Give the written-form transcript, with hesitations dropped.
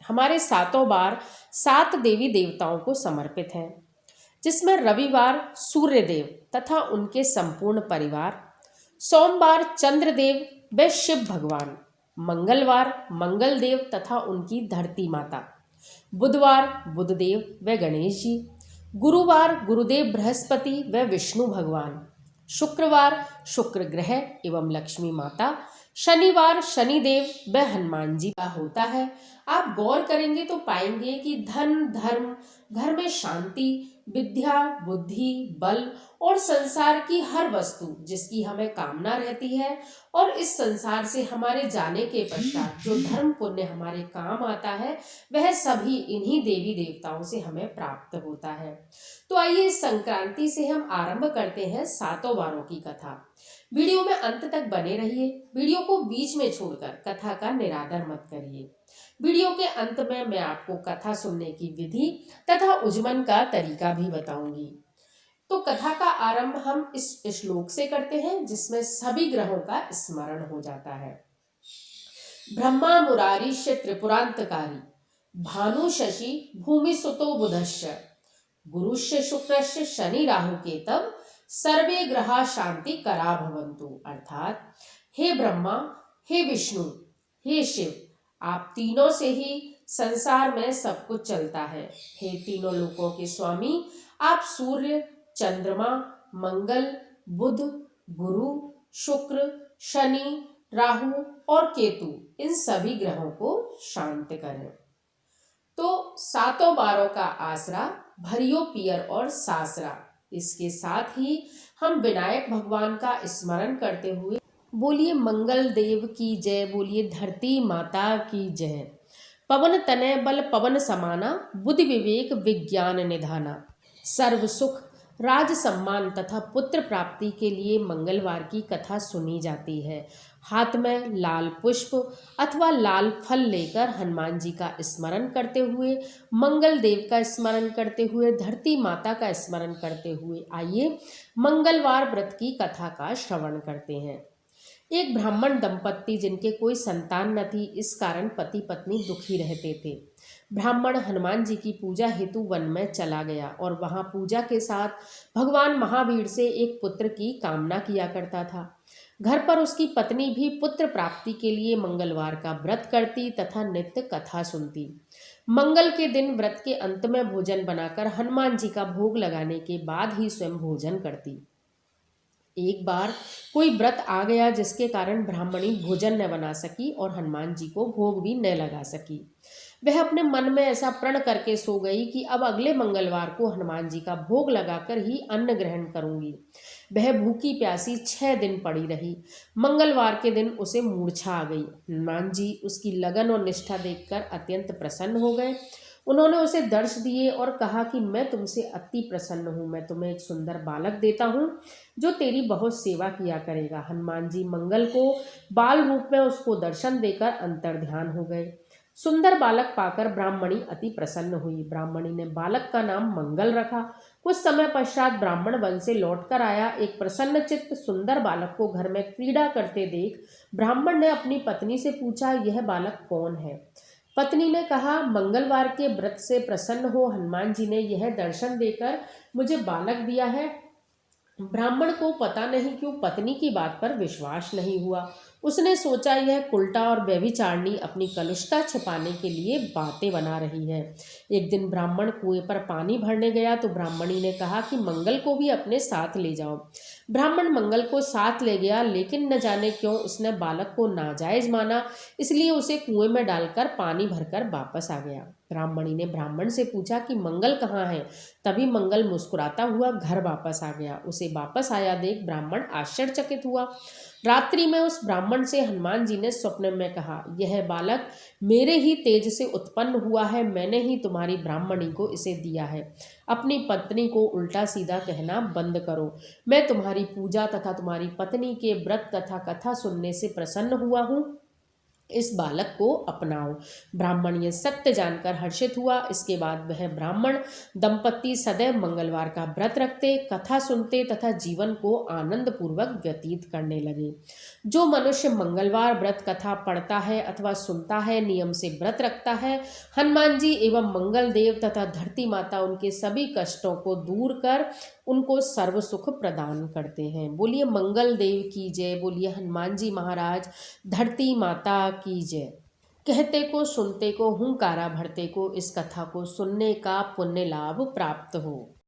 हमारे सातों बार 7 देवी देवताओं को समर्पित है, जिसमें रविवार सूर्यदेव तथा उनके संपूर्ण परिवार, सोमवार चंद्रदेव व शिव भगवान, मंगलवार मंगलदेव तथा उनकी धरती माता, बुधवार बुधदेव व गणेश जी, गुरुवार गुरुदेव बृहस्पति व विष्णु भगवान, शुक्रवार शुक्र ग्रह एवं लक्ष्मी माता, शनिवार शनिदेव व हनुमान जी का होता है। आप गौर करेंगे तो पाएंगे कि धन धर्म, घर में शांति, विद्या बुद्धि बल और संसार की हर वस्तु जिसकी हमें कामना रहती है और इस संसार से हमारे जाने के पश्चात जो धर्म पुण्य हमारे काम आता है, वह सभी इन्हीं देवी देवताओं से हमें प्राप्त होता है। तो आइए इस संक्रांति से हम आरंभ करते हैं सातों वारों की कथा। वीडियो में अंत तक बने रहिए, वीडियो को बीच में छोड़कर कथा का निरादर मत करिए। वीडियो के अंत में मैं आपको कथा सुनने की विधि तथा उज्जमन का तरीका भी बताऊंगी। तो कथा का आरंभ हम इस श्लोक से करते हैं, जिसमें सभी ग्रहों का स्मरण हो जाता है। ब्रह्मा मुरारीश्य त्रिपुरांतकारी, भानु शशि भूमि सुतो बुधश्च, गुरुश्य शुक्रश्य शनि राहु केतव, सर्वे ग्रहा शांति करा भवन्तु। अर्थात हे ब्रह्मा, हे विष्णु, हे शिव, आप तीनों से ही संसार में सब कुछ चलता है। हे तीनों लोकों के स्वामी, आप सूर्य, चंद्रमा, मंगल, बुध, गुरु, शुक्र, शनि, राहु और केतु, इन सभी ग्रहों को शांत करें। तो सातों बारों का आसरा, भरियो पियर और सासरा। इसके साथ ही हम विनायक भगवान का स्मरण करते हुए बोलिए मंगल देव की जय, बोलिए धरती माता की जय। पवन तनय बल पवन समाना, बुद्धि विवेक विज्ञान निधाना। सर्व सुख राज सम्मान तथा पुत्र प्राप्ति के लिए मंगलवार की कथा सुनी जाती है। हाथ में लाल पुष्प अथवा लाल फल लेकर हनुमान जी का स्मरण करते हुए, मंगल देव का स्मरण करते हुए, धरती माता का स्मरण करते हुए आइए मंगलवार व्रत की कथा का श्रवण करते हैं। एक ब्राह्मण दंपत्ति जिनके कोई संतान न थी, इस कारण पति पत्नी दुखी रहते थे। ब्राह्मण हनुमान जी की पूजा हेतु वन में चला गया और वहां पूजा के साथ भगवान महावीर से एक पुत्र की कामना किया करता था। घर पर उसकी पत्नी भी पुत्र प्राप्ति के लिए मंगलवार का व्रत करती तथा नित्य कथा सुनती। मंगल के दिन व्रत के अंत में भोजन बनाकर हनुमान जी का भोग लगाने के बाद ही स्वयं भोजन करती। एक बार कोई व्रत आ गया जिसके कारण ब्राह्मणी भोजन न बना सकी और हनुमान जी को भोग भी न लगा सकी। वह अपने मन में ऐसा प्रण करके सो गई कि अब अगले मंगलवार को हनुमान जी का भोग लगाकर ही अन्न ग्रहण करूंगी। वह भूखी प्यासी 6 दिन पड़ी रही। मंगलवार के दिन उसे मूर्छा आ गई। हनुमान जी उसकी लगन और निष्ठा देखकर अत्यंत प्रसन्न हो गए। उन्होंने उसे दर्श दिए और कहा कि मैं तुमसे अति प्रसन्न हूँ, मैं तुम्हें एक सुंदर बालक देता हूँ जो तेरी बहुत सेवा किया करेगा। हनुमान जी मंगल को बाल रूप में उसको दर्शन देकर अंतर्ध्यान हो गए। सुंदर बालक पाकर ब्राह्मणी अति प्रसन्न हुई। ब्राह्मणी ने बालक का नाम मंगल रखा। कुछ समय पश्चात ब्राह्मण वन से लौटकर आया। एक प्रसन्न चित्त सुंदर बालक को घर में क्रीड़ा करते देख ब्राह्मण ने अपनी पत्नी से पूछा, यह बालक कौन है? पत्नी ने कहा, मंगलवार के व्रत से प्रसन्न हो हनुमान जी ने यह दर्शन देकर मुझे बालक दिया है। ब्राह्मण को पता नहीं क्यों पत्नी की बात पर विश्वास नहीं हुआ। उसने सोचा यह कुल्टा और व्यभिचारिणी अपनी कलुषता छिपाने के लिए बातें बना रही है। एक दिन ब्राह्मण कुएं पर पानी भरने गया तो ब्राह्मणी ने कहा कि मंगल को भी अपने साथ ले जाओ। ब्राह्मण मंगल को साथ ले गया, लेकिन न जाने क्यों उसने बालक को नाजायज माना, इसलिए उसे कुएं में डालकर पानी भरकर वापस आ गया। ब्राह्मणी ने ब्राह्मण से पूछा कि मंगल कहाँ है? तभी मंगल मुस्कुराता हुआ घर वापस आ गया। उसे वापस आया देख ब्राह्मण आश्चर्यचकित हुआ। रात्रि में उस ब्राह्मण से हनुमान जी ने स्वप्न में कहा, यह बालक मेरे ही तेज से उत्पन्न हुआ है, मैंने ही तुम्हारी ब्राह्मणी को इसे दिया है। अपनी पत्नी को उल्टा सीधा कहना बंद करो। मैं तुम्हारी पूजा तथा तुम्हारी पत्नी के व्रत तथा कथा सुनने से प्रसन्न हुआ हूँ। इस बालक को अपनाओ। ब्राह्मण ये सत्य जानकर हर्षित हुआ। इसके बाद वह ब्राह्मण दंपति सदैव मंगलवार का व्रत रखते, कथा सुनते तथा जीवन को आनंद पूर्वक व्यतीत करने लगे। जो मनुष्य मंगलवार व्रत कथा पढ़ता है अथवा सुनता है, नियम से व्रत रखता है, हनुमान जी एवं मंगल देव तथा धरती माता उनके सभी कष्टों को दूर कर उनको सर्व सुख प्रदान करते हैं। बोलिए मंगल देव की जय, बोलिए हनुमान जी महाराज, धरती माता की जय। कहते को सुनते को हुंकारा भरते को इस कथा को सुनने का पुण्य लाभ प्राप्त हो।